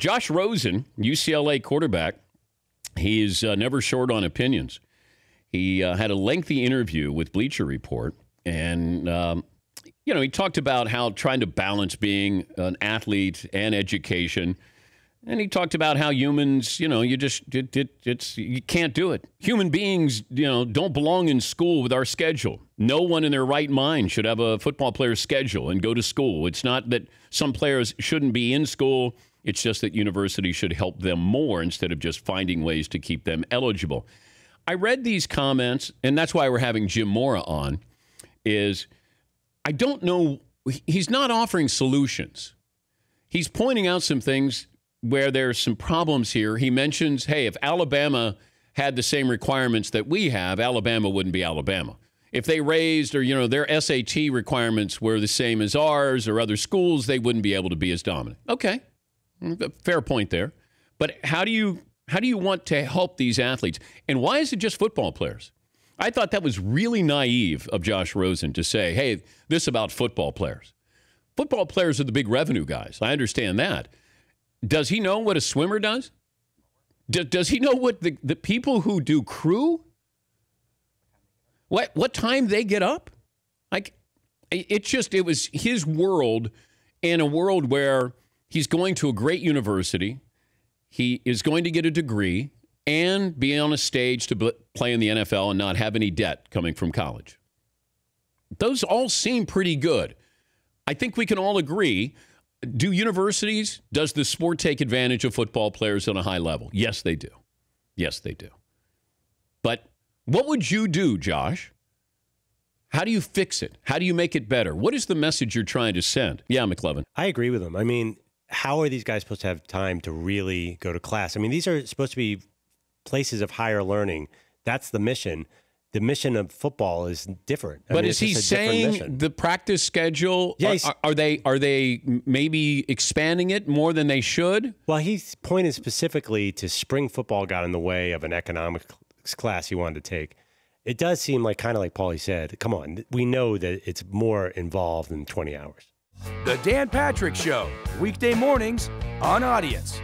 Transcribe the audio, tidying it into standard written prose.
Josh Rosen, UCLA quarterback, he's never short on opinions. He had a lengthy interview with Bleacher Report, and, he talked about how trying to balance being an athlete and education. And he talked about how humans, you can't do it. Human beings, don't belong in school with our schedule. No one in their right mind should have a football player's schedule and go to school. It's not that some players shouldn't be in school. It's just that universities should help them more instead of just finding ways to keep them eligible. I read these comments, and that's why we're having Jim Mora on, is I don't know. He's not offering solutions. He's pointing out some things where there's some problems here. He mentions, hey, if Alabama had the same requirements that we have, Alabama wouldn't be Alabama. If they raised or, their SAT requirements were the same as ours or other schools, they wouldn't be able to be as dominant. Okay, fair point there. But how do you want to help these athletes? And why is it just football players? I thought that was really naive of Josh Rosen to say, hey, this about football players. Football players are the big revenue guys. I understand that. Does he know what a swimmer does? Does he know what the people who do crew, what time they get up? Like, it was his world, in a world where he's going to a great university, he is going to get a degree, and be on a stage to play in the NFL and not have any debt coming from college. Those all seem pretty good. I think we can all agree. Does the sport take advantage of football players on a high level? Yes, they do. Yes, they do. But what would you do, Josh? How do you fix it? How do you make it better? What is the message you're trying to send? Yeah, McLevin. I agree with him. I mean, how are these guys supposed to have time to really go to class? I mean, these are supposed to be places of higher learning. That's the mission. The mission of football is different. But is he saying the practice schedule, are they maybe expanding it more than they should? Well, he's pointed specifically to spring football got in the way of an economics class he wanted to take. It does seem like, kind of like Paulie said, come on, we know that it's more involved than 20 hours. The Dan Patrick Show, weekday mornings on Audience.